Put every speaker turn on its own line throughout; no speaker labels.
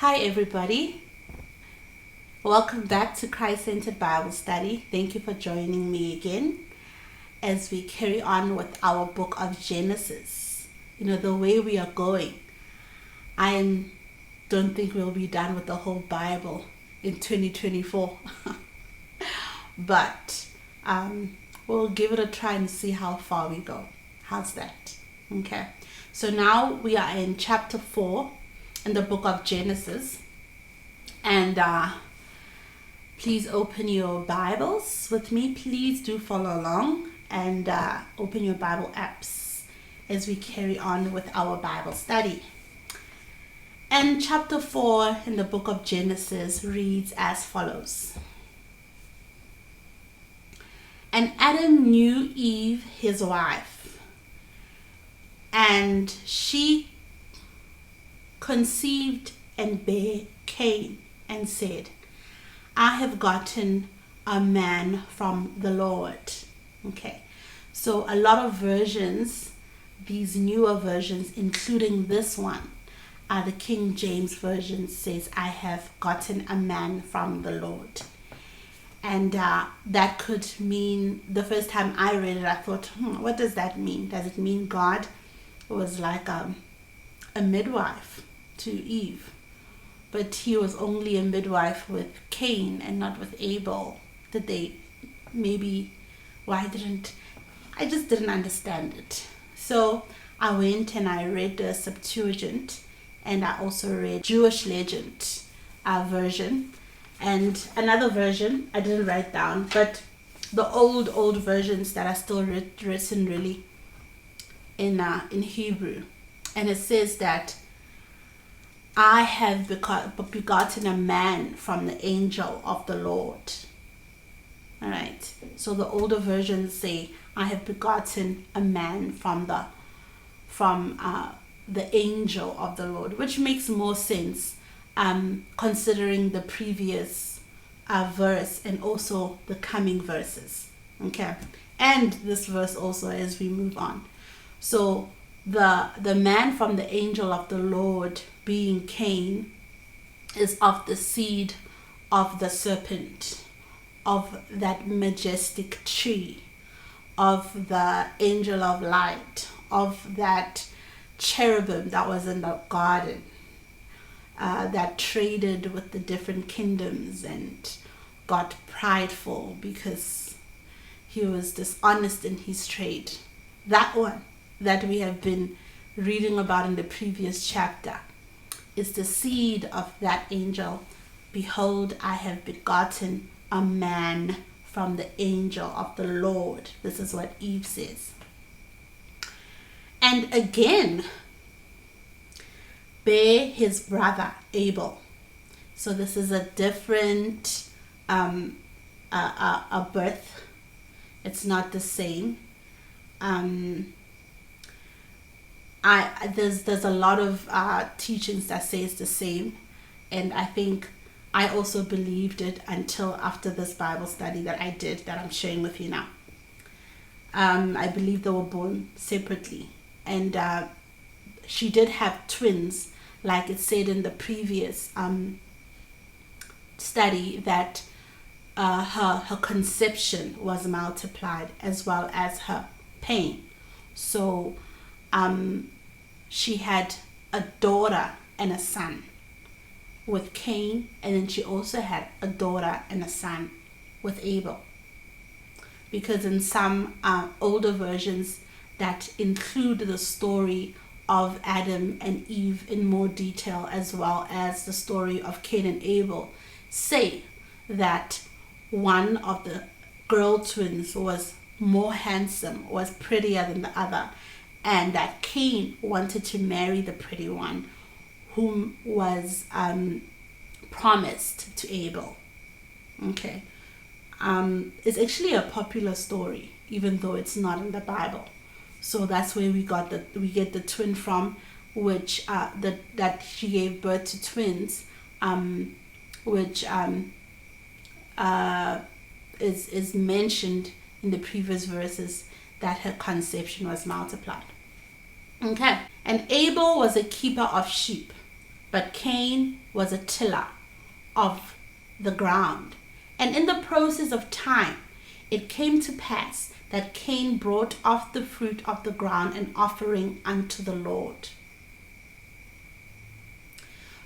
Hi everybody, welcome back to Christ-Centered Bible Study. Thank you for joining me again as we carry on with our book of Genesis. The way we are going, I don't think we'll be done with the whole Bible in 2024 but we'll give it a try and see how far we go. How's that? Okay, so now we are in chapter 4 in the book of Genesis, and please open your Bibles with me. Please do follow along and open your Bible apps as we carry on with our Bible study. And chapter 4 in the book of Genesis reads as follows. And Adam knew Eve, his wife, and she conceived and bare Cain, and said, I have gotten a man from the Lord. Okay, so a lot of versions, these newer versions, including this one, the King James Version says, I have gotten a man from the Lord. And that could mean, the first time I read it, I thought, what does that mean? Does it mean God was like a midwife to Eve? But he was only a midwife with Cain and not with Abel. Did they maybe, I just didn't understand it. So I went and I read the Septuagint, and I also read Jewish Legend version, and another version I didn't write down, but the old versions that are still written really in Hebrew. And it says that I have begotten a man from the angel of the Lord. All right. So the older versions say, I have begotten a man from the angel of the Lord, which makes more sense considering the previous verse and also the coming verses. Okay. And this verse also as we move on. So the man from the angel of the Lord, being Cain, is of the seed of the serpent, of that majestic tree, of the angel of light, of that cherubim that was in the garden, that traded with the different kingdoms and got prideful because he was dishonest in his trade. That one that we have been reading about in the previous chapter is the seed of that angel. Behold, I have begotten a man from the angel of the Lord. This is what Eve says. And again, bear his brother Abel. So this is a different a birth. It's not the same. There's a lot of teachings that says the same, and I think I also believed it until after this Bible study that I did, that I'm sharing with you now. I believe they were born separately, and she did have twins, like it said in the previous study, that her conception was multiplied as well as her pain. So she had a daughter and a son with Cain, and then she also had a daughter and a son with Abel. Because in some older versions that include the story of Adam and Eve in more detail, as well as the story of Cain and Abel, say that one of the girl twins was more handsome, was prettier than the other, and that Cain wanted to marry the pretty one, whom was promised to Abel. Okay. It's actually a popular story, even though it's not in the Bible. So that's where we get the twin from, which that she gave birth to twins, which is mentioned in the previous verses, that her conception was multiplied. Okay. And Abel was a keeper of sheep, but Cain was a tiller of the ground. And in the process of time, it came to pass that Cain brought of the fruit of the ground an offering unto the Lord.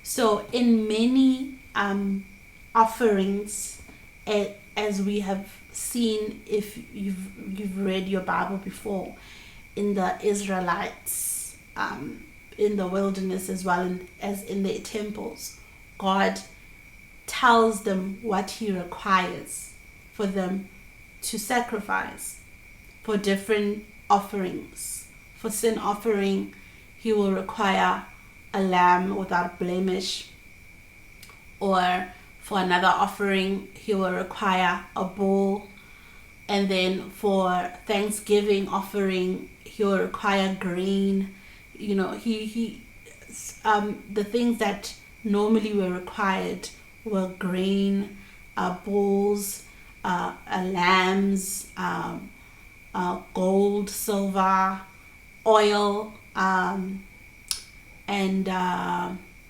So in many offerings, as we have seen, if you've read your Bible before, in the Israelites, in the wilderness as well as in their temples, God tells them what he requires for them to sacrifice for different offerings. For sin offering, he will require a lamb without blemish, or for another offering he will require a bull, and then for Thanksgiving offering he will require grain. The things that normally were required were grain, bulls, lambs, gold, silver, oil, and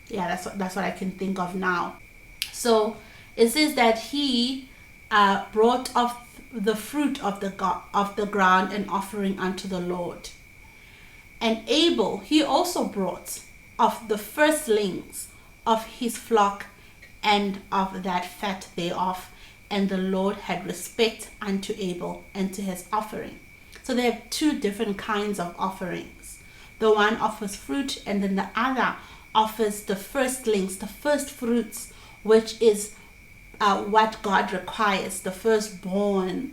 that's what I can think of now. So it says that he brought of the fruit of the ground an offering unto the Lord. And Abel he also brought of the firstlings of his flock and of that fat thereof, and the Lord had respect unto Abel and to his offering. So they have two different kinds of offerings. The one offers fruit, and then the other offers the firstlings, the first fruits, which is what God requires. The firstborn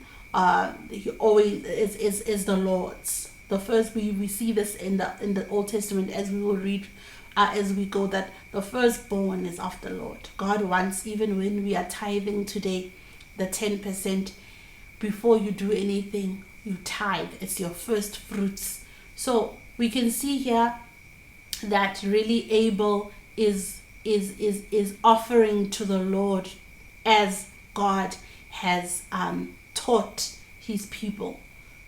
he always is the Lord's. The first, we see this in the Old Testament, as we will read as we go, that the firstborn is of the Lord. God wants, even when we are tithing today, the 10%, before you do anything, you tithe. It's your first fruits. So we can see here that really Abel is offering to the Lord as God has taught his people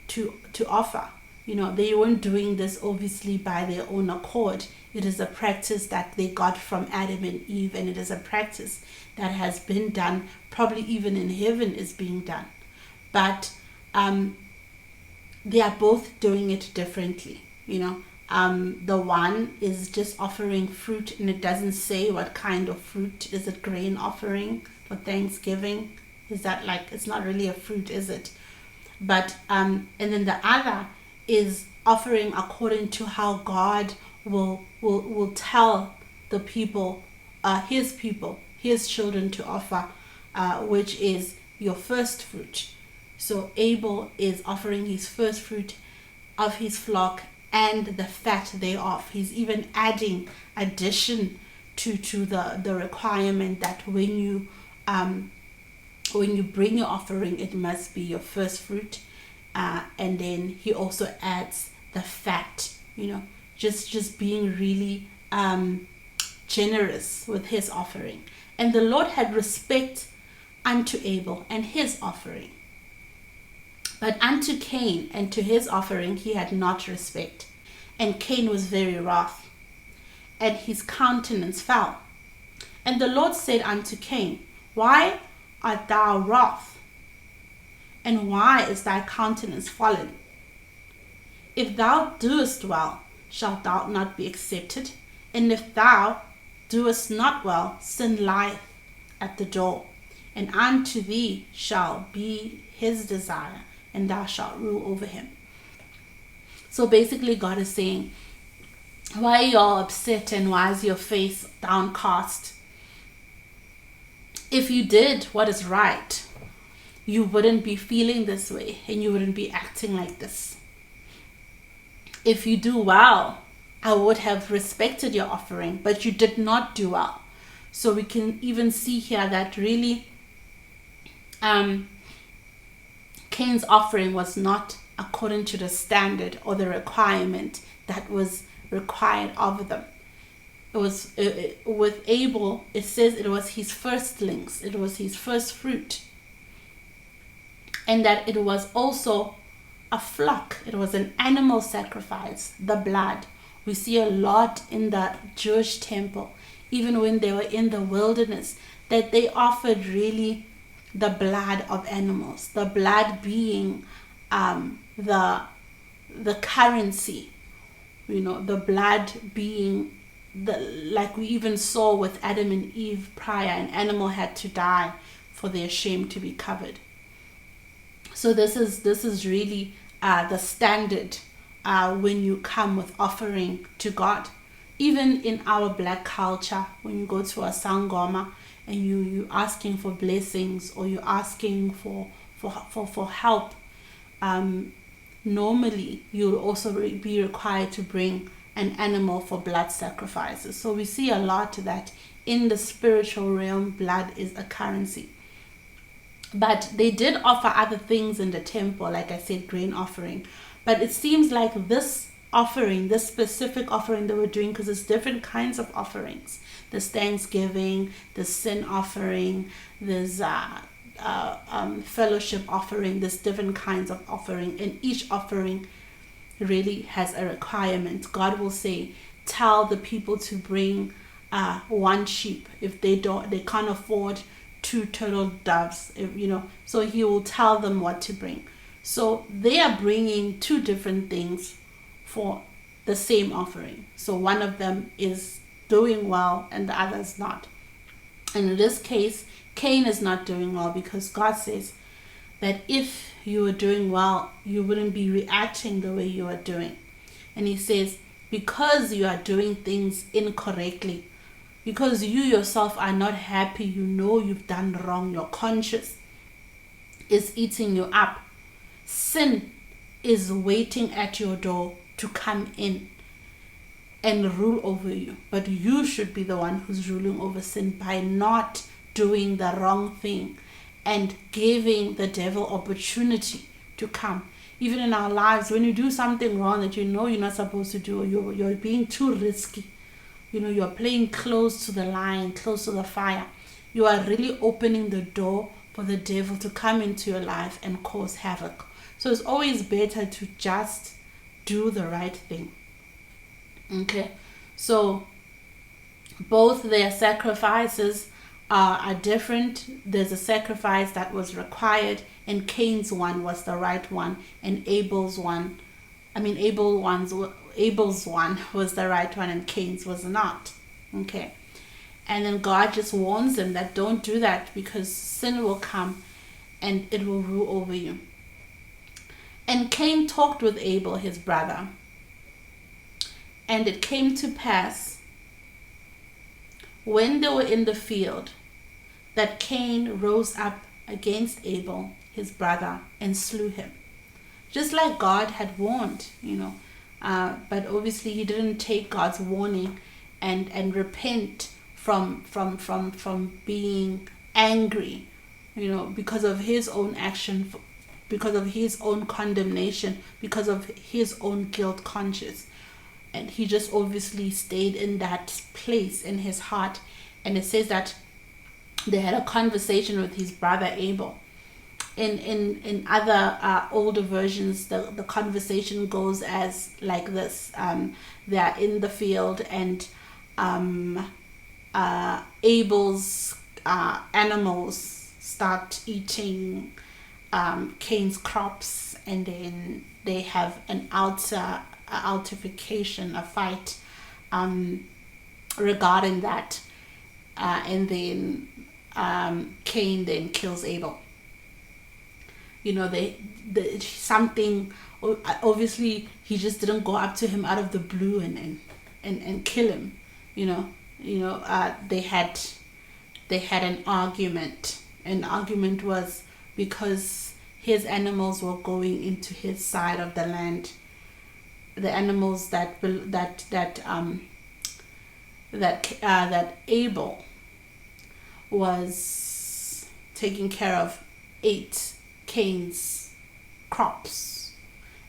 to offer. They weren't doing this obviously by their own accord. It is a practice that they got from Adam and Eve, and it is a practice that has been done, probably even in heaven is being done. But they are both doing it differently. The one is just offering fruit, and it doesn't say what kind of fruit. Is it grain offering for Thanksgiving? Is that it's not really a fruit, is it? But and then the other is offering according to how God will tell the people, his children, to offer, which is your first fruit. So Abel is offering his first fruit of his flock and the fat thereof. He's even adding addition to the requirement that when you bring your offering, it must be your first fruit, and then he also adds the fat. Just being really generous with his offering. And the Lord had respect unto Abel and his offering, but unto Cain and to his offering he had not respect. And Cain was very wroth, and his countenance fell. And the Lord said unto Cain, Why art thou wroth? And why is thy countenance fallen? If thou doest well, shalt thou not be accepted? And if thou doest not well, sin lieth at the door, and unto thee shall be his desire, and thou shalt rule over him. So basically God is saying, why are you all upset, and why is your face downcast? If you did what is right, you wouldn't be feeling this way, and you wouldn't be acting like this. If you do well, I would have respected your offering, but you did not do well. So we can even see here that really Cain's offering was not according to the standard or the requirement that was required of them. It was with Abel, it says it was his firstlings, it was his first fruit, and that it was also a flock. It was an animal sacrifice, the blood. We see a lot in the Jewish temple, even when they were in the wilderness, that they offered really the blood of animals, the blood being the currency, the blood being like we even saw with Adam and Eve prior, an animal had to die for their shame to be covered. So this is really the standard when you come with offering to God. Even in our black culture, when you go to a sangoma and you asking for blessings, or you're asking for help, normally you'll also be required to bring an animal for blood sacrifices. So we see a lot that in the spiritual realm, blood is a currency. But they did offer other things in the temple, like I said, grain offering. But it seems like this offering, this specific offering they were doing, because there's different kinds of offerings. There's thanksgiving, there's sin offering, there's fellowship offering, there's different kinds of offering, and each offering really has a requirement. God will say, tell the people to bring one sheep if they can't afford 2 turtle doves, so he will tell them what to bring. So they are bringing 2 different things for the same offering. So one of them is doing well and the other is not. And in this case, Cain is not doing well, because God says that if you were doing well, you wouldn't be reacting the way you are doing. And he says, because you are doing things incorrectly, because you yourself are not happy, you've done wrong, your conscience is eating you up. Sin is waiting at your door to come in and rule over you. But you should be the one who's ruling over sin by not doing the wrong thing and giving the devil opportunity to come. Even in our lives, when you do something wrong that you're not supposed to do, or you're being too risky, you're playing close to the line, close to the fire, you are really opening the door for the devil to come into your life and cause havoc. So it's always better to just do the right thing. Okay, so both their sacrifices are different. There's a sacrifice that was required, and Cain's one was the right one, and Abel's one was the right one, and Cain's was not. Okay, and then God just warns them that don't do that, because sin will come and it will rule over you. And Cain talked with Abel his brother, and it came to pass, when they were in the field, that Cain rose up against Abel his brother and slew him, just like God had warned, but obviously he didn't take God's warning and repent from being angry, because of his own action, because of his own condemnation, because of his own guilt conscience. And he just obviously stayed in that place in his heart. And it says that they had a conversation with his brother Abel. In other older versions, the conversation goes as like this. They are in the field, and Abel's animals start eating Cain's crops, and then they have an altercation, a fight regarding that, and then Cain then kills Abel. Something, obviously he just didn't go up to him out of the blue and kill him. They had an argument. An argument was because his animals were going into his side of the land. The animals that Abel was taking care of ate Cain's crops,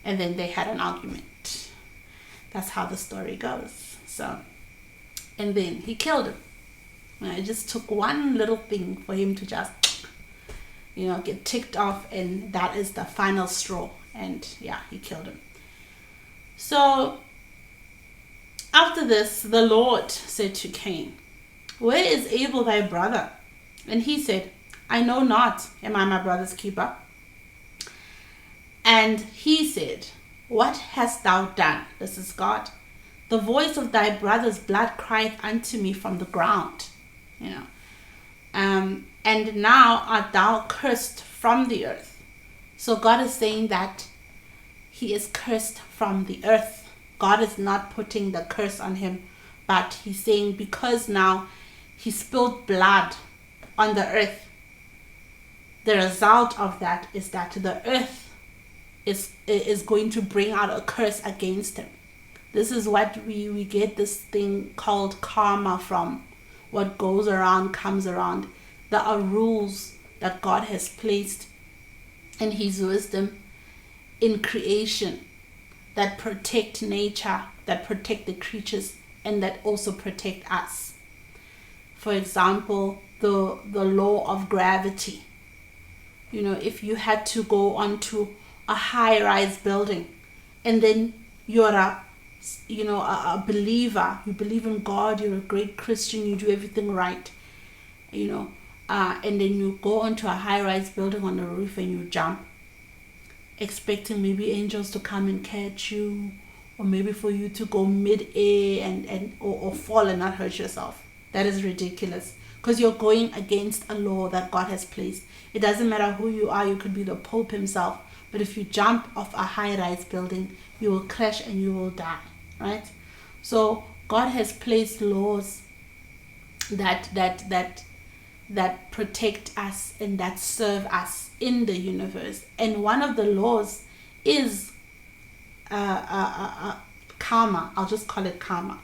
and then they had an argument. That's how the story goes. So, and then he killed him. It just took one little thing for him to just get ticked off, and that is the final straw. And he killed him. So after this, the Lord said to Cain, where is Abel thy brother? And he said, I know not. Am I my brother's keeper? And he said, what hast thou done? This is God. The voice of thy brother's blood crieth unto me from the ground. And now art thou cursed from the earth. So God is saying that he is cursed from the earth. God is not putting the curse on him, but he's saying because now he spilled blood on the earth, the result of that is that the earth is going to bring out a curse against him. This is what we get this thing called karma from. What goes around comes around. There are rules that God has placed in his wisdom in creation that protect nature, that protect the creatures, and that also protect us. For example, the law of gravity. If you had to go onto a high-rise building, and then you're a believer, you believe in God, you're a great Christian, you do everything right, and then you go onto a high-rise building on the roof and you jump, expecting maybe angels to come and catch you, or maybe for you to go mid-air or fall and not hurt yourself. That is ridiculous, because you're going against a law that God has placed. It doesn't matter who you are. You could be the Pope himself, but if you jump off a high-rise building, you will crash and you will die, right? So God has placed laws that protect us and that serve us in the universe. And one of the laws is karma. I'll just call it karma.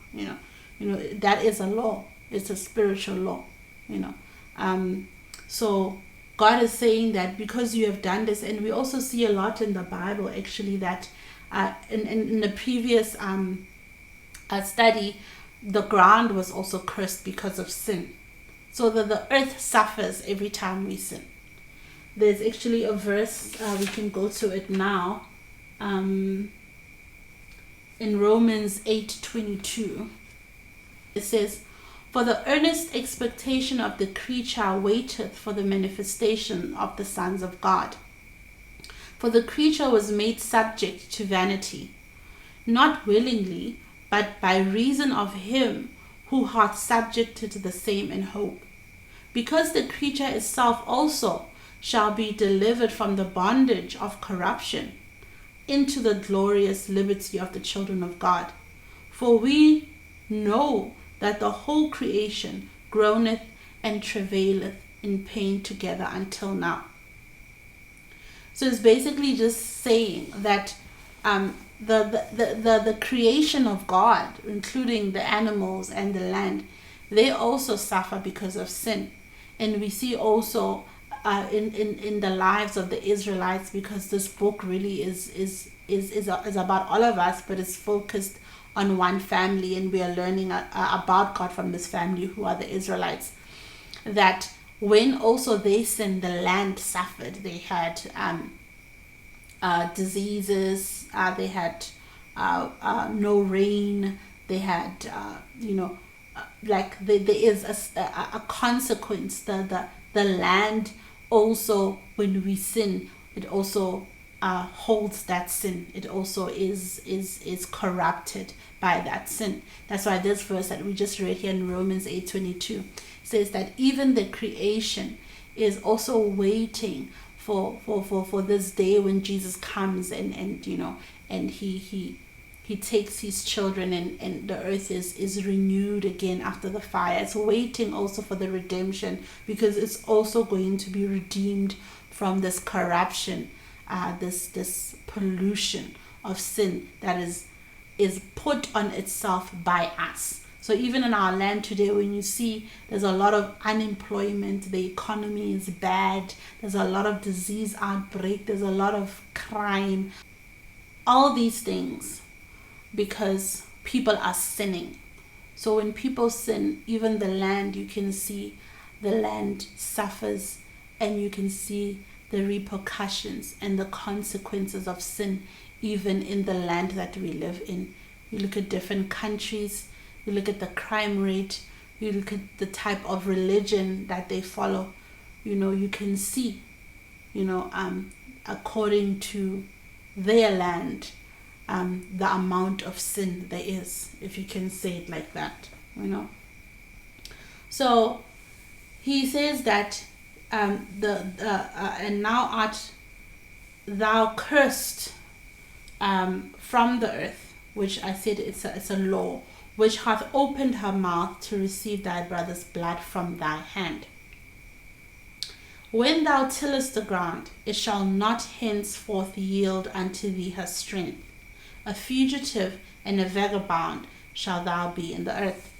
That is a law. It's a spiritual law. So God is saying that because you have done this, and we also see a lot in the Bible actually that in the previous study, the ground was also cursed because of sin. So that the earth suffers every time we sin. There's actually a verse, we can go to it now, in Romans 8:22. It says, for the earnest expectation of the creature waiteth for the manifestation of the sons of God. For the creature was made subject to vanity, not willingly, but by reason of him who hath subjected the same in hope. Because the creature itself also shall be delivered from the bondage of corruption into the glorious liberty of the children of God. For we know that the whole creation groaneth and travaileth in pain together until now. So it's basically just saying that the creation of God, including the animals and the land, they also suffer because of sin. And we see also in the lives of the Israelites, because this book really is about all of us, but it's focused on one family, and we are learning about God from this family, who are the Israelites, that when also they sinned, the land suffered. They had diseases, they had no rain, they had there is a consequence. The land also, when we sin, it also holds that sin. It also is corrupted by that sin. That's why this verse that we just read here in Romans 8:22 says that even the creation is also waiting for this day when Jesus comes and he takes his children, and the earth is renewed again after the fire. It's waiting also for the redemption, because it's also going to be redeemed from this corruption, this pollution of sin that is put on itself by us. So even in our land today, when you see there's a lot of unemployment, the economy is bad, there's a lot of disease outbreak, there's a lot of crime, all these things because people are sinning. So when people sin, even the land, you can see the land suffers, and you can see the repercussions and the consequences of sin even in the land that we live in. You look at different countries, you look at the crime rate, you look at the type of religion that they follow, you can see, according to their land, the amount of sin there is, if you can say it like that, So he says that and now art thou cursed from the earth, which I said it's a law, which hath opened her mouth to receive thy brother's blood from thy hand. When thou tillest the ground, it shall not henceforth yield unto thee her strength. A fugitive and a vagabond shall thou be in the earth.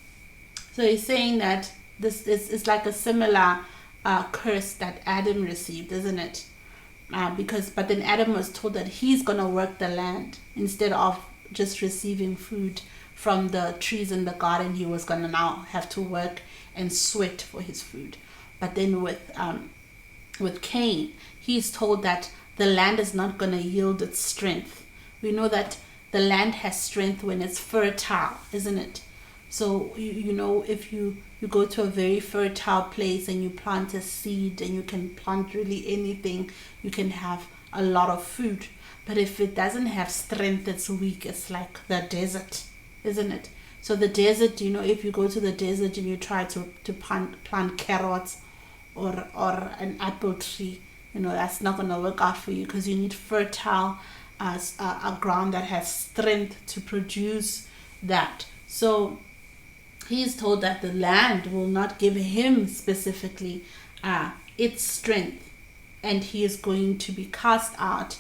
So he's saying that this is like a similar curse that Adam received, isn't it? But then Adam was told that he's going to work the land instead of just receiving food from the trees in the garden. He was going to now have to work and sweat for his food. But then with Cain, he's told that the land is not going to yield its strength. We know that the land has strength when it's fertile, isn't it? So if you go to a very fertile place and you plant a seed, and you can plant really anything, you can have a lot of food. But if it doesn't have strength, it's weak. It's like the desert, isn't it? So the desert, if you go to the desert and you try to plant carrots or an apple tree, that's not going to work out for you, because you need fertile a ground that has strength to produce that. So he is told that the land will not give him specifically its strength, and he is going to be cast out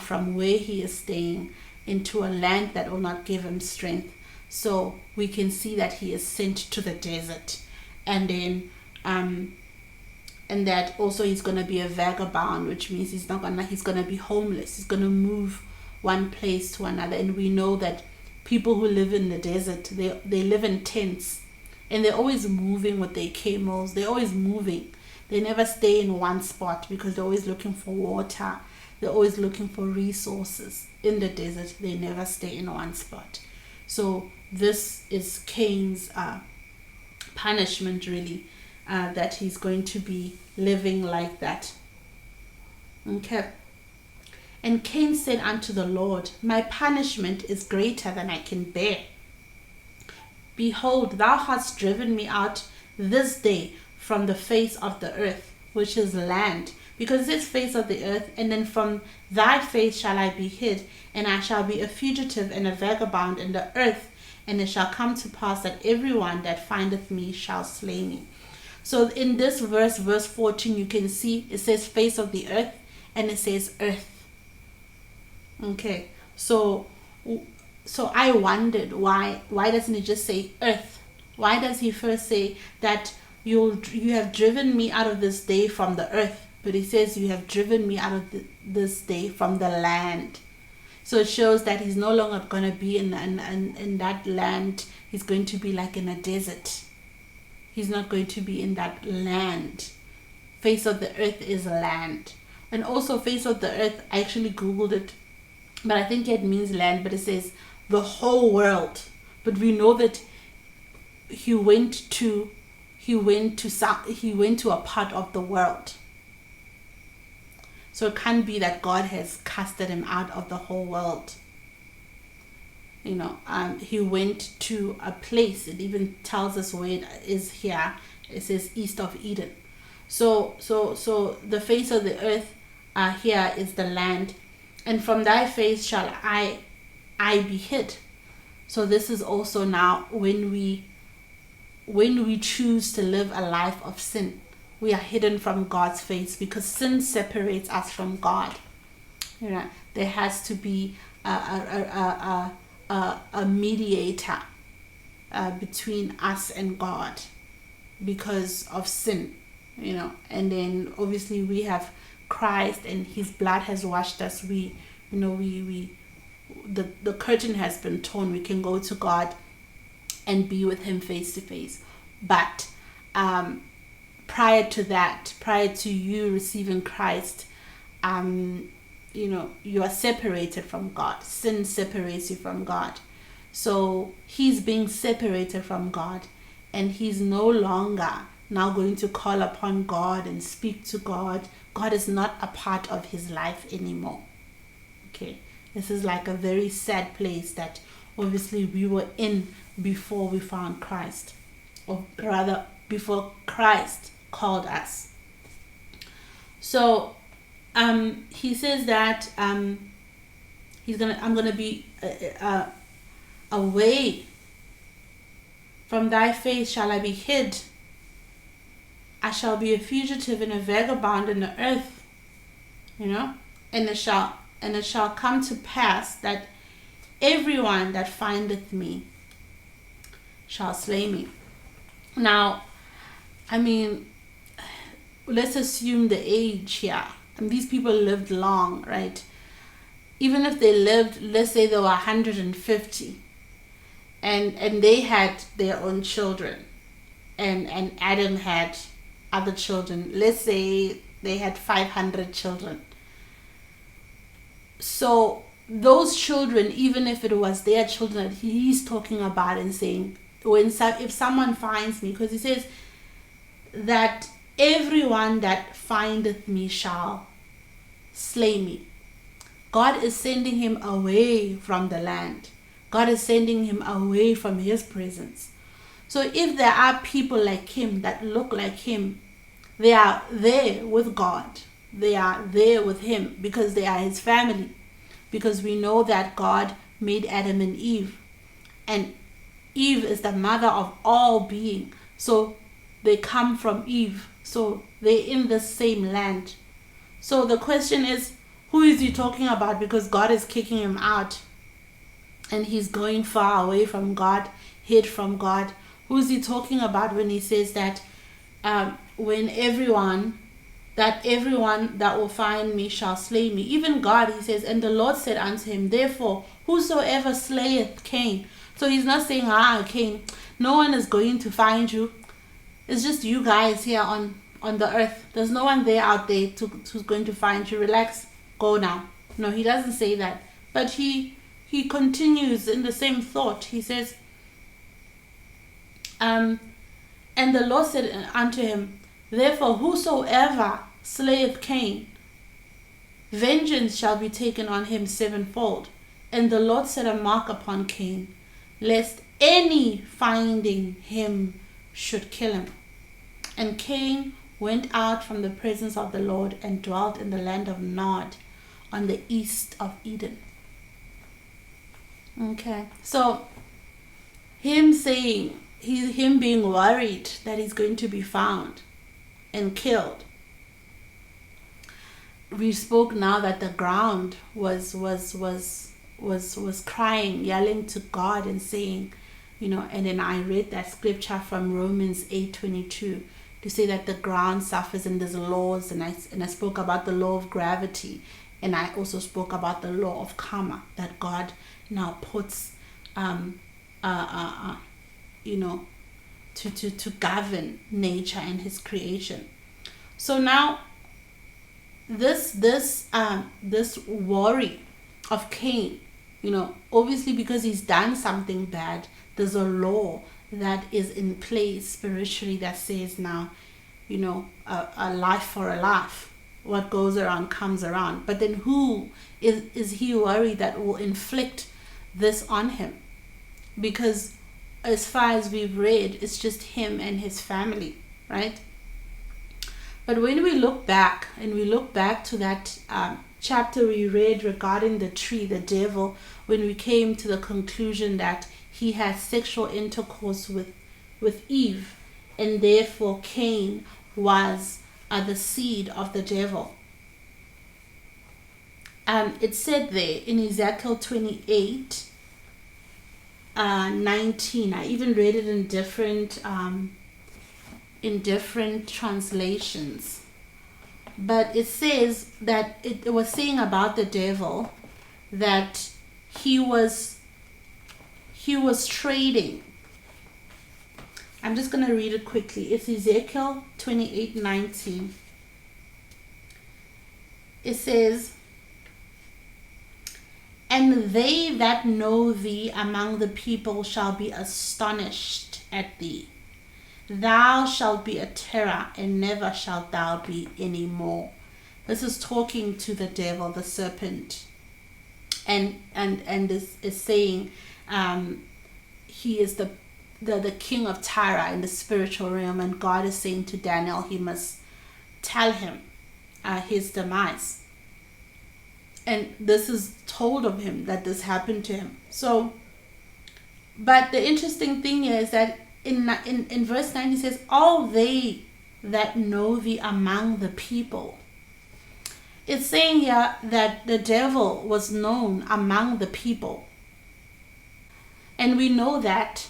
from where he is staying into a land that will not give him strength. So we can see that he is sent to the desert, and then and that also he's going to be a vagabond, which means he's going to be homeless. He's going to move one place to another. And we know that people who live in the desert, they live in tents, and they're always moving with their camels. They're always moving. They never stay in one spot, because they're always looking for water. They're always looking for resources in the desert. They never stay in one spot. So this is Cain's punishment, really, that he's going to be living like that. Okay. And Cain said unto the Lord, my punishment is greater than I can bear. Behold, thou hast driven me out this day from the face of the earth, which is land. Because it says face of the earth, and then from thy face shall I be hid, and I shall be a fugitive and a vagabond in the earth, and it shall come to pass that everyone that findeth me shall slay me. So in this verse 14, you can see it says face of the earth, and it says earth. Okay, so I wondered why doesn't he just say earth? Why does he first say that you have driven me out of this day from the earth, but he says you have driven me out of this day from the land? So it shows that he's no longer going to be in that land. He's going to be like in a desert. He's not going to be in that land. Face of the earth is land. And also face of the earth, I actually googled it, but I think it means land, but it says the whole world. But we know that he went to a part of the world. So it can't be that God has casted him out of the whole world. He went to a place. It even tells us where it is here. It says east of Eden. So the face of the earth here is the land, and from thy face shall I be hid. So this is also now when we choose to live a life of sin, we are hidden from God's face, because sin separates us from God. There has to be a mediator between us and God because of sin, and then obviously we have Christ, and his blood has washed us. The curtain has been torn. We can go to God and be with him face to face. But prior to you receiving Christ, you are separated from God. Sin separates you from God. So he's being separated from God, and he's no longer now going to call upon God and speak to God. God is not a part of his life anymore. Okay, this is like a very sad place that obviously we were in before we found Christ, or rather before Christ called us. So he says that I'm gonna be away from thy face shall I be hid. I shall be a fugitive and a vagabond in the earth, and it shall come to pass that everyone that findeth me shall slay me. Now, I mean, let's assume the age here. And these people lived long, right? Even if they lived, let's say they were 150, and they had their own children, and Adam had other children. Let's say they had 500 children. So those children, even if it was their children that he's talking about and saying, if someone finds me, because he says that everyone that findeth me shall slay me. God is sending him away from the land. God is sending him away from his presence. So if there are people like him that look like him, they are there with God. They are there with him because they are his family. Because we know that God made Adam and Eve. And Eve is the mother of all being. So they come from Eve. So they're in the same land. So the question is, who is he talking about? Because God is kicking him out. And he's going far away from God, hid from God. Who is he talking about when he says that when everyone that will find me shall slay me? Even God, he says, and the Lord said unto him, therefore, whosoever slayeth Cain. So he's not saying, Cain, no one is going to find you. It's just you guys here on the earth. There's no one there out there who's going to find you. Relax, go now. No, he doesn't say that. But he continues in the same thought. He says, and the Lord said unto him, therefore whosoever slayeth Cain, vengeance shall be taken on him sevenfold. And the Lord set a mark upon Cain, lest any finding him should kill him. And Cain went out from the presence of the Lord and dwelt in the land of Nod on the east of Eden. Okay, so him being worried that he's going to be found and killed. We spoke now that the ground was crying, yelling to God and saying, and then I read that scripture from Romans 8:22 to say that the ground suffers and there's laws, and I spoke about the law of gravity, and I also spoke about the law of karma that God now puts to govern nature and his creation. So now this worry of Cain, obviously because he's done something bad, there's a law that is in place spiritually that says now, a life for a life. What goes around comes around. But then who is he worried that will inflict this on him? Because as far as we've read, it's just him and his family, right? But when we look back to that chapter we read regarding the tree, the devil, when we came to the conclusion that he had sexual intercourse with Eve, and therefore Cain was the seed of the devil. It said there in Ezekiel 28, 19. I even read it in different translations. But it says that it was saying about the devil that he was trading. I'm just going to read it quickly. It's Ezekiel 28:19. It says, and they that know thee among the people shall be astonished at thee, Thou shalt be a terror, and never shalt thou be any more. This is talking to the devil, the serpent, and is saying he is the king of Tyre in the spiritual realm, and God is saying to Daniel he must tell him his demise. And this is told of him, that this happened to him. So, but the interesting thing is that in verse 9 he says, all they that know thee among the people. It's saying here that the devil was known among the people. And we know that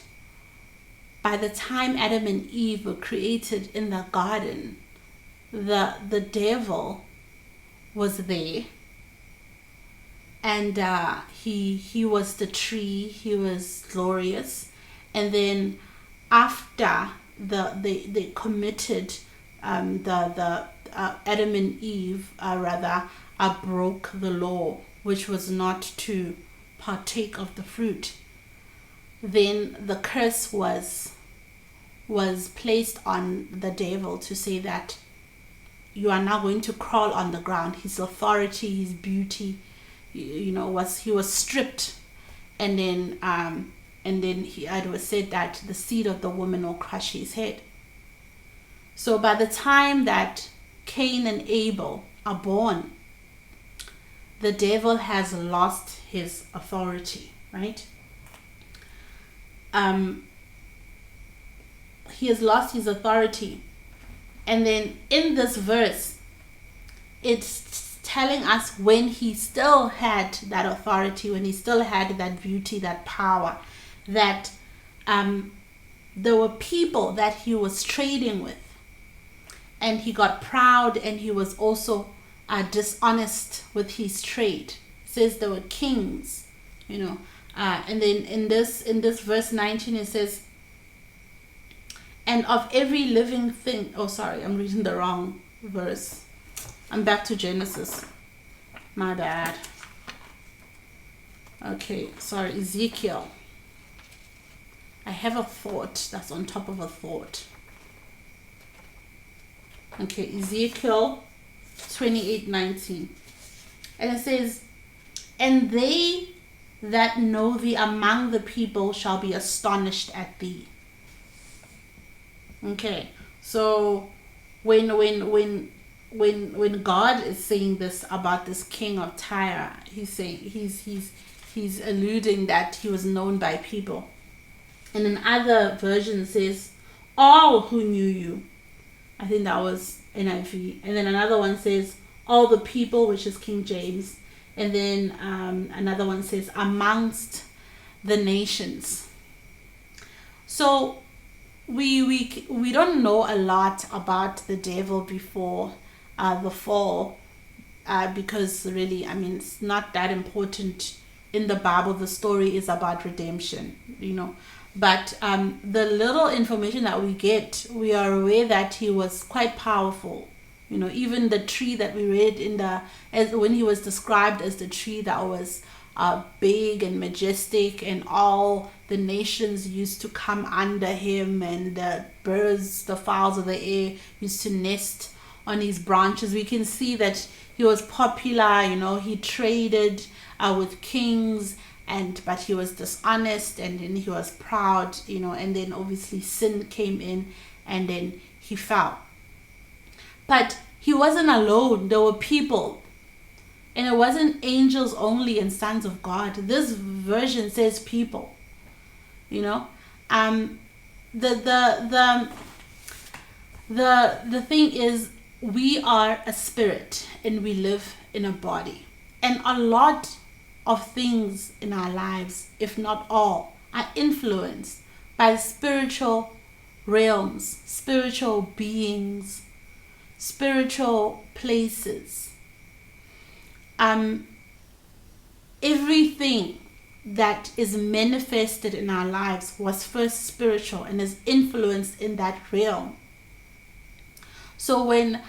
by the time Adam and Eve were created in the garden, the devil was there. And he was the tree, he was glorious. And then after they committed Adam and Eve broke the law, which was not to partake of the fruit, then the curse was placed on the devil to say that you are now going to crawl on the ground. His authority, his beauty, he was stripped. And then it was said that the seed of the woman will crush his head. So by the time that Cain and Abel are born, the devil has lost his authority, right? He has lost his authority. And then in this verse, it's telling us when he still had that authority, when he still had that beauty, that power, that there were people that he was trading with. And he got proud, and he was also dishonest with his trade. It says there were kings, and then in this verse 19 it says, and of every living thing. Oh, sorry, I'm reading the wrong verse. I'm back to Genesis. My bad. Okay, sorry, Ezekiel. I have a thought that's on top of a thought. Okay, Ezekiel 28:19. And it says, and they that know thee among the people shall be astonished at thee. Okay, so when God is saying this about this king of Tyre, he's saying he's alluding that he was known by people. And another version says, all who knew you. I think that was NIV. And then another one says, all the people, which is King James. And then another one says, amongst the nations. So we don't know a lot about the devil before the fall, because really, it's not that important in the Bible. The story is about redemption, But the little information that we get, we are aware that he was quite powerful. Even the tree that we read when he was described as the tree that was big and majestic, and all the nations used to come under him, and the birds, the fowls of the air used to nest on his branches. We can see that he was popular, he traded with kings, but he was dishonest, and then he was proud, and then obviously sin came in, and then he fell. But he wasn't alone. There were people, and it wasn't angels only and sons of God. This version says people, the thing is, we are a spirit and we live in a body, and a lot of things in our lives, if not all, are influenced by spiritual realms, spiritual beings, spiritual places. Everything that is manifested in our lives was first spiritual and is influenced in that realm. So when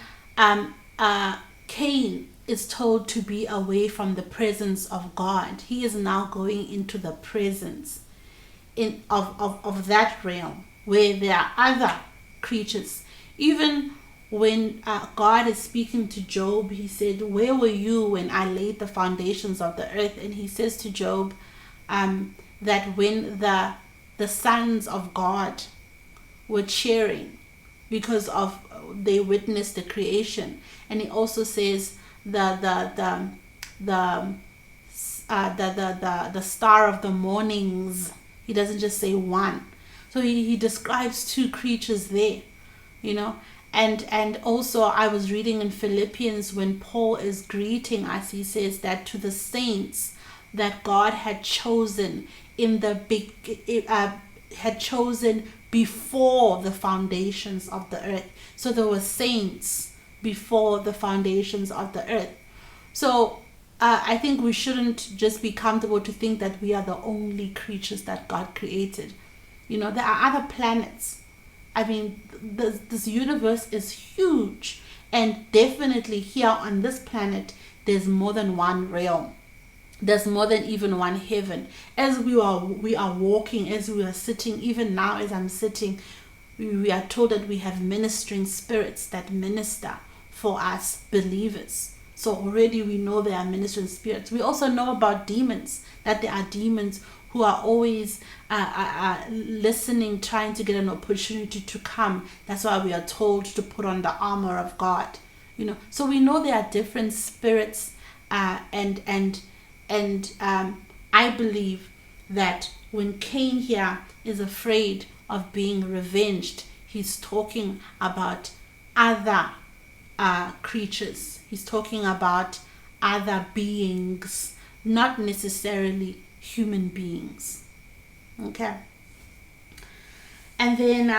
Cain is told to be away from the presence of God, he is now going into the presence of that realm where there are other creatures. Even when God is speaking to Job, he said, where were you when I laid the foundations of the earth? And he says to Job that when the sons of God were cheering because of they witnessed the creation. And he also says the star of the mornings. He doesn't just say one. So he describes two creatures there, you know. And also I was reading in Philippians when Paul is greeting us, he says that to the saints that God had chosen in the had chosen before the foundations of the earth. So there were saints before the foundations of the earth. So I think we shouldn't just be comfortable to think that we are the only creatures that God created. You know, there are other planets. I mean, this universe is huge, and definitely here on this planet there's more than one realm. There's more than even one heaven. As we are walking, as we are sitting, even now as I'm sitting, we are told that we have ministering spirits that minister for us believers. So already we know there are ministering spirits. We also know about demons, that there are demons who are always listening, trying to get an opportunity to come. That's why we are told to put on the armor of God. You know, so we know there are different spirits, and I believe that when Cain here is afraid of being revenged, he's talking about other creatures. He's talking about other beings, not necessarily human beings. Okay. And then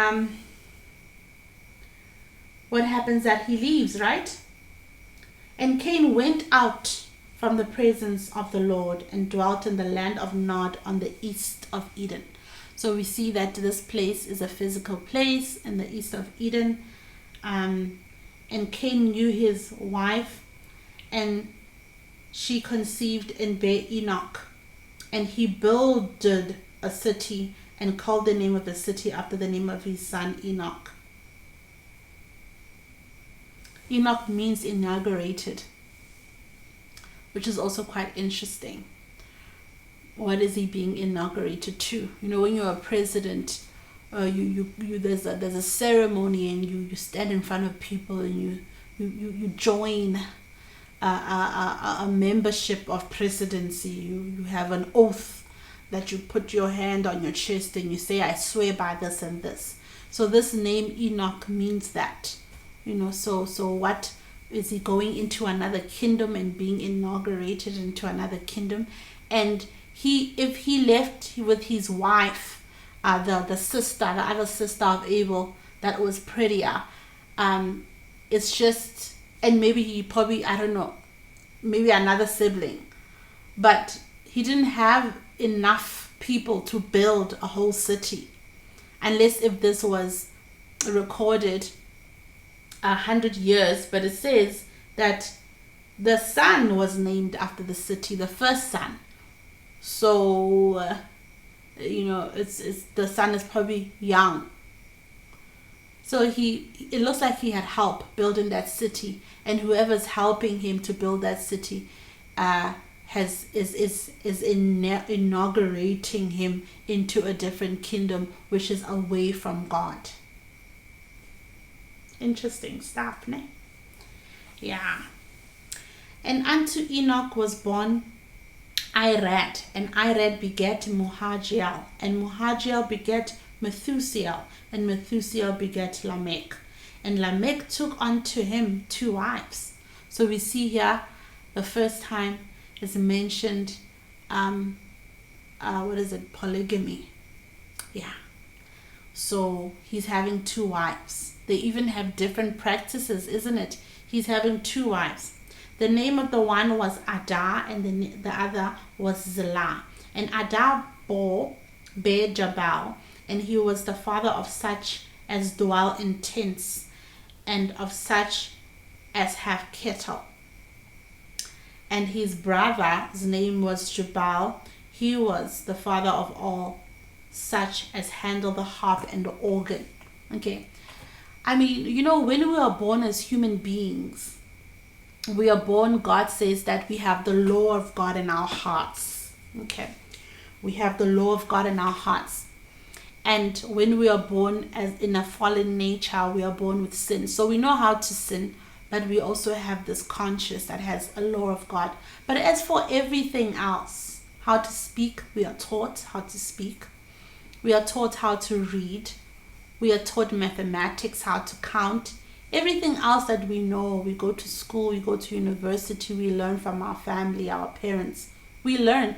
what happens that he leaves, right? And Cain went out from the presence of the Lord and dwelt in the land of Nod on the east of Eden. So we see that this place is a physical place in the east of Eden. And Cain knew his wife, and she conceived and bare Enoch. And he builded a city and called the name of the city after the name of his son Enoch. Enoch means inaugurated, which is also quite interesting. What is he being inaugurated to? You know, when you're a president, there's a ceremony, and you stand in front of people, and you join a membership of presidency. You have an oath that you put your hand on your chest and you say, I swear by this and this. So this name Enoch means that, you know. So what is he going into another kingdom and being inaugurated into another kingdom? And if he left with his wife, the other sister of Abel, that was prettier, it's just, and maybe he probably, I don't know, maybe another sibling, but he didn't have enough people to build a whole city, unless if this was recorded 100 years. But it says that the son was named after the city, the first son. So you know, it's the son is probably young. So it looks like he had help building that city, and whoever's helping him to build that city is inaugurating him into a different kingdom, which is away from God. Interesting stuff, ne? Yeah. And unto Enoch was born Irad, and Irad begat Muhajiel, and Muhajiel begat Methusiel, and Methusiel begat Lamech, and Lamech took unto him 2 wives. So we see here the first time is mentioned polygamy. Yeah. So he's having 2 wives. They even have different practices, isn't it? He's having 2 wives. The name of the one was Adah, and the other was Zillah. And Adah bare Jabal, and he was the father of such as dwell in tents, and of such as have cattle. And his brother's name was Jubal. He was the father of all such as handle the harp and the organ. Okay. I mean, when we are born as human beings, we are born, God says that we have the law of God in our hearts. Okay. We have the law of God in our hearts. And when we are born as in a fallen nature, we are born with sin. So we know how to sin, but we also have this conscience that has a law of God. But as for everything else, how to speak, we are taught how to speak. We are taught how to read. We are taught mathematics, how to count. Everything else that we know, we go to school, we go to university, we learn from our family, our parents. We learn.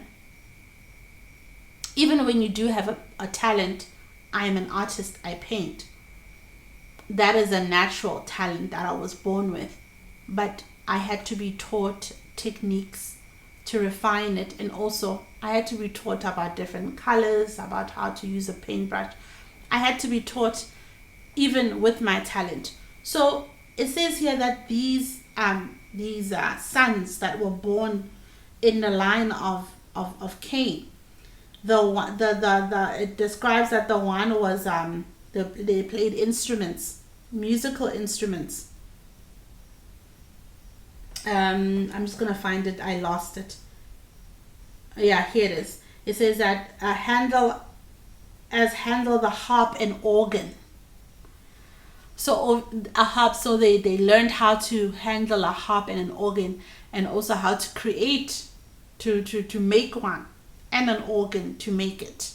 Even when you do have a talent, I am an artist, I paint. That is a natural talent that I was born with. But I had to be taught techniques to refine it. And also, I had to be taught about different colors, about how to use a paintbrush. I had to be taught even with my talent. So it says here that these sons that were born in the line of Cain, it describes that the one was they played instruments, musical instruments. I'm just gonna find it. I lost it. Yeah, here it is. It says that handle the harp and organ. So a harp, so they learned how to handle a harp and an organ, and also how to create, to make one, and an organ to make it.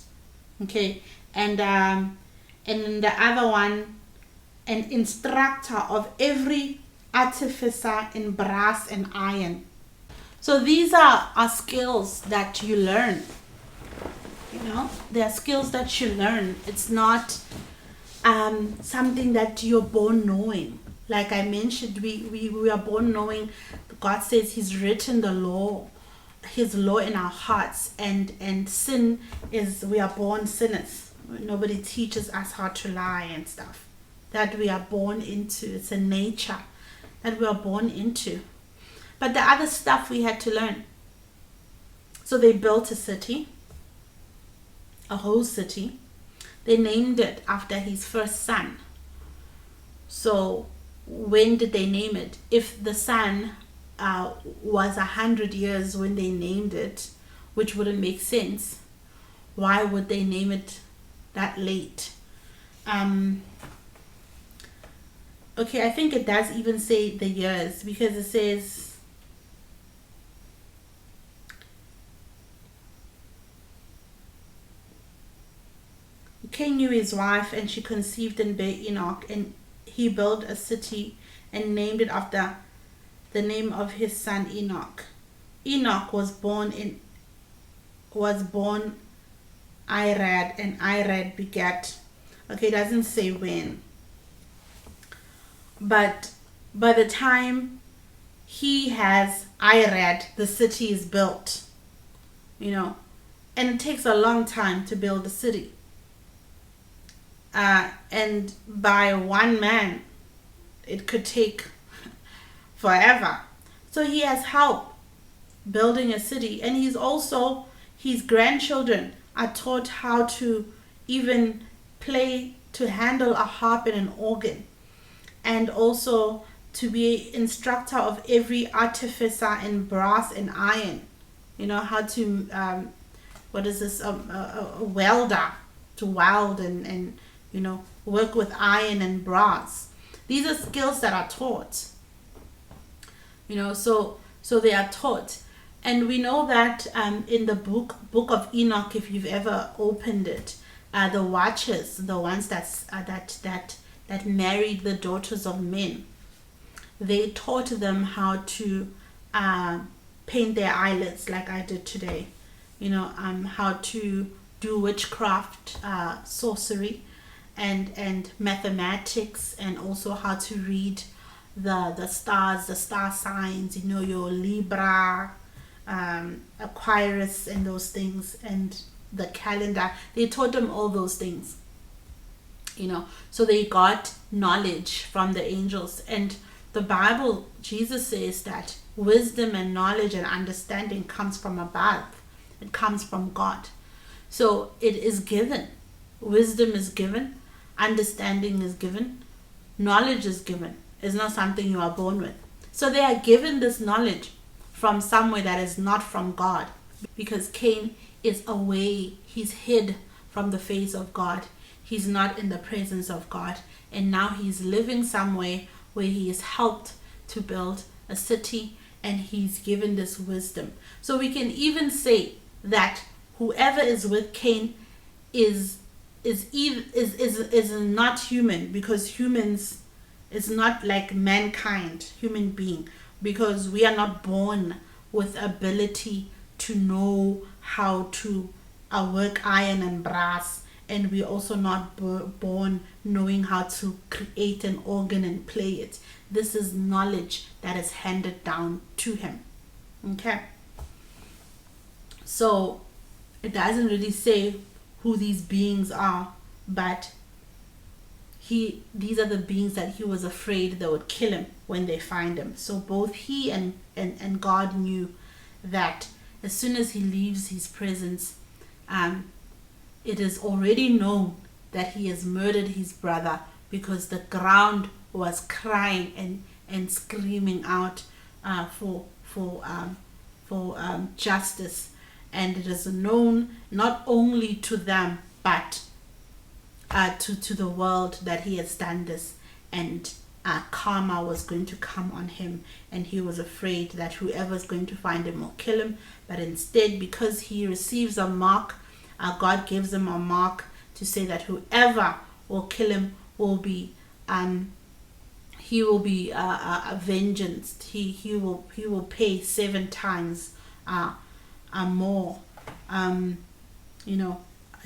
Okay, and the other one, an instructor of every artificer in brass and iron. So these are skills that you learn. They are skills that you learn. It's not something that you're born knowing. Like I mentioned, we are born knowing. God says He's written the law, His law in our hearts, and sin is, we are born sinners. Nobody teaches us how to lie and stuff. That we are born into. It's a nature that we are born into. But the other stuff we had to learn. So they built a city, a whole city. They named it after his first son. So when did they name it? If the son was 100 years when they named it, which wouldn't make sense, why would they name it that late? Okay, I think it does even say the years, because it says Cain knew his wife, and she conceived and bare Enoch, and he built a city and named it after the name of his son Enoch. Enoch was born Irad, and Irad begat. Okay, it doesn't say when, but by the time he has Irad, the city is built. And it takes a long time to build a city. And by one man, it could take forever. So he has help building a city, and his grandchildren are taught how to even to handle a harp and an organ, and also to be instructor of every artificer in brass and iron. How to what is this, a welder, to weld and work with iron and brass. These are skills that are taught. So they are taught. And we know that in the book of Enoch, if you've ever opened it, the watchers, the ones that married the daughters of men, they taught them how to paint their eyelids, like I did today. How to do witchcraft, sorcery, and mathematics, and also how to read the stars, the star signs, your Libra, Aquarius, and those things, and the calendar. They taught them all those things. So they got knowledge from the angels. And the Bible, Jesus says that wisdom and knowledge and understanding comes from above. It comes from God. So it is given. Wisdom is given. Understanding is given. knowledge is given. It's not something you are born with. So they are given this knowledge from somewhere that is not from God, because Cain is away. He's hid from the face of God. He's not in the presence of God. And now he's living somewhere where he is helped to build a city, and he's given this wisdom. So we can even say that whoever is with Cain is not human, because humans is not like mankind, human being, because we are not born with ability to know how to work iron and brass, and we're also not born knowing how to create an organ and play it. This is knowledge that is handed down to him. Okay, so it doesn't really say who these beings are, but these are the beings that he was afraid they would kill him when they find him. So both he and God knew that as soon as he leaves his presence, it is already known that he has murdered his brother, because the ground was crying and screaming out for justice. And it is known not only to them, but to the world, that he has done this, and karma was going to come on him, and he was afraid that whoever is going to find him will kill him. But instead, because he receives a mark, God gives him a mark to say that whoever will kill him will be he will be vengeance. He will pay 7 times more.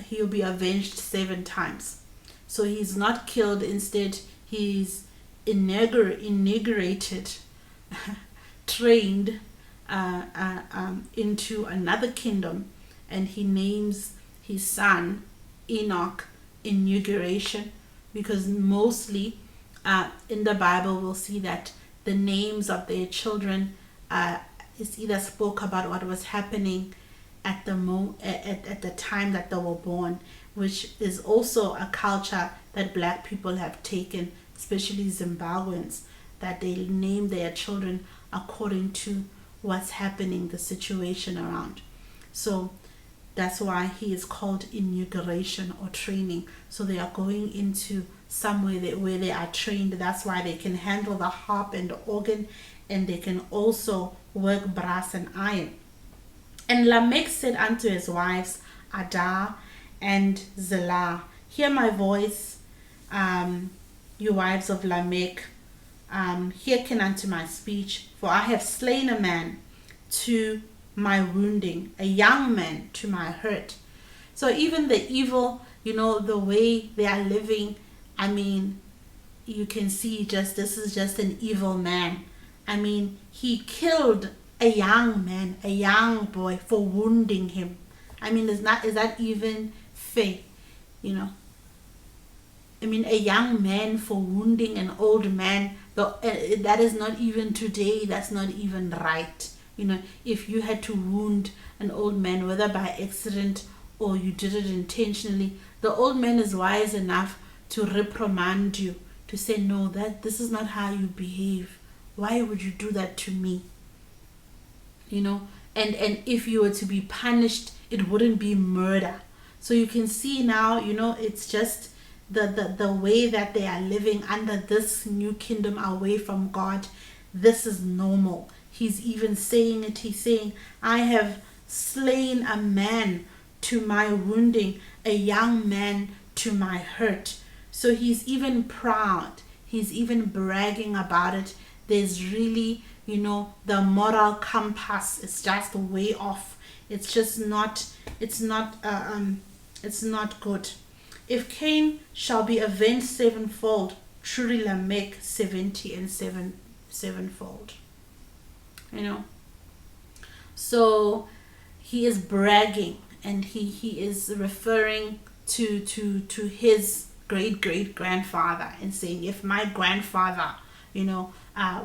He'll be avenged 7 times. So he's not killed. Instead, he's inaugurated, trained into another kingdom, and he names his son Enoch inauguration, because mostly in the Bible we'll see that the names of their children is either spoke about what was happening at the time that they were born, which is also a culture that black people have taken, especially Zimbabweans, that they name their children according to what's happening, the situation around. So that's why he is called inauguration or training. So they are going into somewhere where they are trained. That's why they can handle the harp and the organ, and they can also work brass and iron. And Lamech said unto his wives, Adah and Zillah, hear my voice, you wives of Lamech, hearken unto my speech, for I have slain a man to my wounding, a young man to my hurt. So even the evil, the way they are living, you can see this is just an evil man. He killed a young man, a young boy, for wounding him. Is that even fair? A young man for wounding an old man, that is not even today, that's not even right. If you had to wound an old man, whether by accident or you did it intentionally, the old man is wise enough to reprimand you, to say, no, this is not how you behave. Why would you do that to me? And if you were to be punished, it wouldn't be murder. So you can see now, it's just the way that they are living under this new kingdom away from God. This is normal. He's even saying it. He's saying, I have slain a man to my wounding, a young man to my hurt. So he's even proud. He's even bragging about it. There's really, the moral compass is just way off. It's just not, it's not good. If Cain shall be avenged 7-fold, truly Lamech 70 and 7-fold. So he is bragging, and he is referring to his great grandfather, and saying, if my grandfather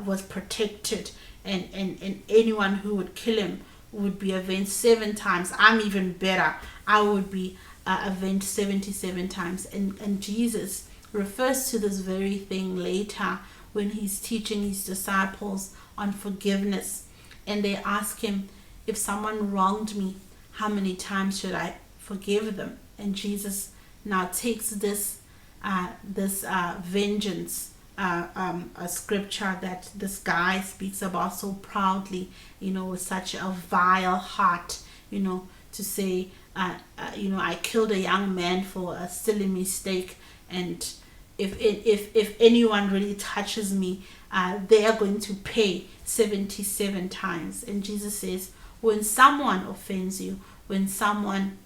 was protected, and anyone who would kill him would be avenged 7 times, I'm even better. I would be avenged 77 times. And Jesus refers to this very thing later when he's teaching his disciples on forgiveness. And they ask him, if someone wronged me, how many times should I forgive them? And Jesus now takes this vengeance, a scripture that this guy speaks about so proudly, with such a vile heart, to say, I killed a young man for a silly mistake, and if anyone really touches me, they are going to pay 77 times. And Jesus says, when someone offends you, when someone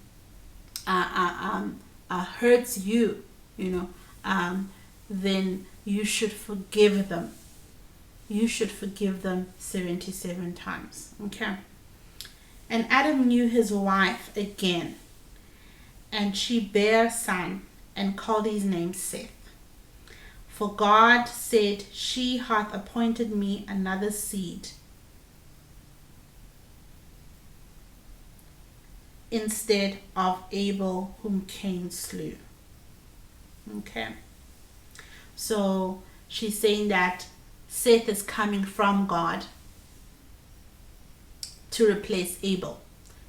hurts you, then you should forgive them. You should forgive them 77 times. Okay. And Adam knew his wife again, and she bare a son, and called his name Seth. For God said, she hath appointed me another seed instead of Abel, whom Cain slew. Okay. So she's saying that Seth is coming from God to replace Abel,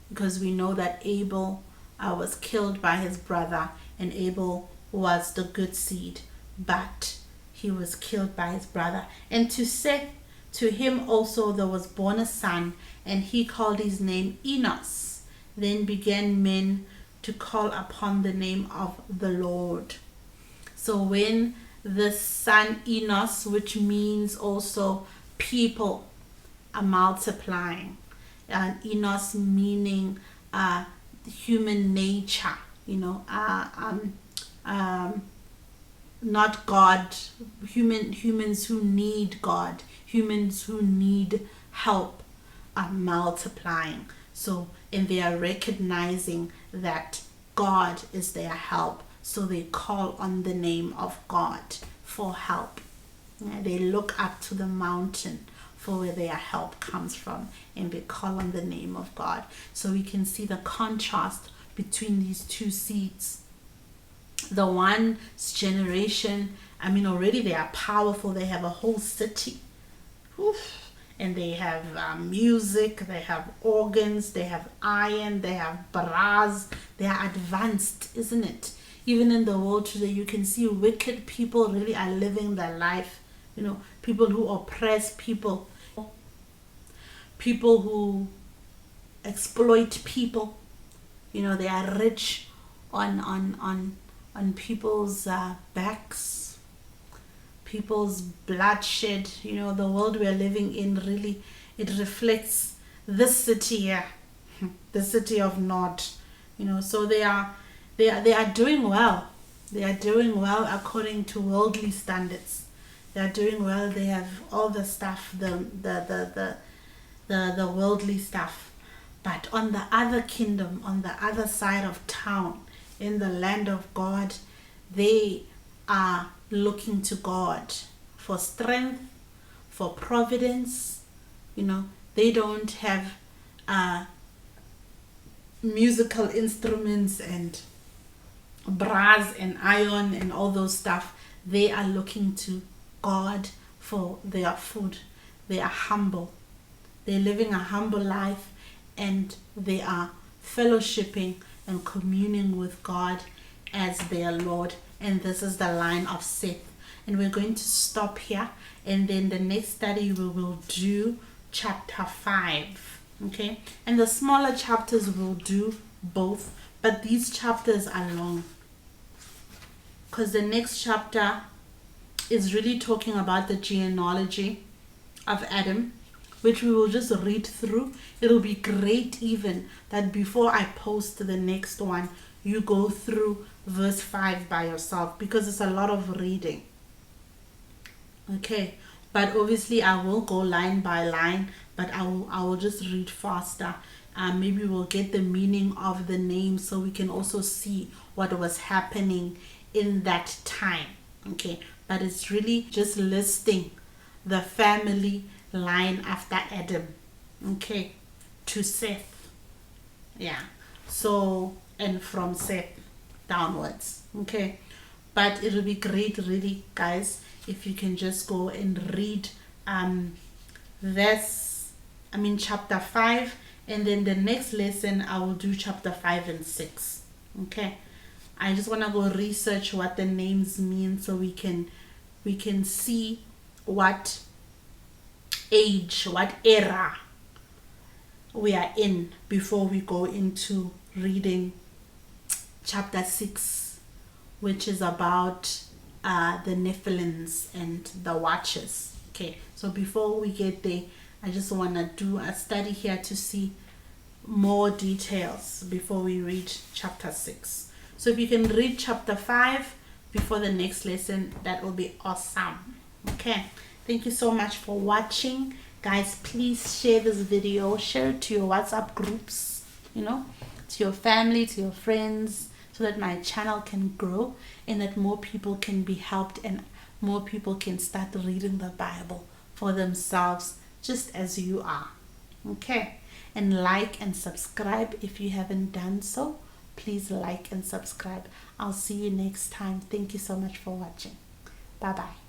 because we know that Abel was killed by his brother, and Abel was the good seed, but he was killed by his brother. And to Seth, to him also there was born a son, and he called his name Enos. Then began men to call upon the name of the Lord. So when the son Enos, which means also people are multiplying, and Enos meaning human nature, not God, humans who need God, humans who need help are multiplying. So, and they are recognizing that God is their help, so they call on the name of God for help. They look up to the mountain for where their help comes from, and they call on the name of God. So we can see the contrast between these two seeds. The one's generation, already they are powerful. They have a whole city. Oof. And they have music, they have organs, they have iron, they have brass. They are advanced, isn't it? Even in the world today, you can see wicked people really are living their life. People who oppress people, people who exploit people. They are rich on people's backs, people's bloodshed. The world we are living in, really, it reflects this city here, the city of Nod. So they are doing well. They are doing well according to worldly standards. They are doing well. They have all the stuff, the worldly stuff. But on the other kingdom, on the other side of town, in the land of God, they are looking to God for strength, for providence. They don't have musical instruments and brass and iron and all those stuff. They are looking to God for their food. They are humble. They're living a humble life, and they are fellowshipping and communing with God as their Lord. And this is the line of Seth. And we're going to stop here, and then the next study we will do chapter 5. Okay, and the smaller chapters will do both, but these chapters are long, because the next chapter is really talking about the genealogy of Adam, which we will just read through. It'll be great even that before I post the next one, you go through verse 5 by yourself, because it's a lot of reading. Okay, but obviously I will go line by line, but I will just read faster. Maybe we'll get the meaning of the name, so we can also see what was happening in that time. Okay, but it's really just listing the family line after Adam, okay, to Seth. Yeah, so, and from Seth downwards. Okay, But it will be great, really, guys, if you can just go and read chapter 5, and then the next lesson I will do chapter 5 and 6. Okay, I just want to go research what the names mean, so we can see what age, what era we are in before we go into reading chapter 6, which is about the Nephilims and the Watchers. Okay, so before we get there, I just want to do a study here to see more details before we read chapter 6. So if you can read chapter 5 before the next lesson, that will be awesome. Okay, thank you so much for watching, guys. Please share this video, share it to your WhatsApp groups, to your family, to your friends, so that my channel can grow and that more people can be helped and more people can start reading the Bible for themselves, just as you are. Okay, and like and subscribe if you haven't done so. Please like and subscribe. I'll see you next time. Thank you so much for watching. Bye bye.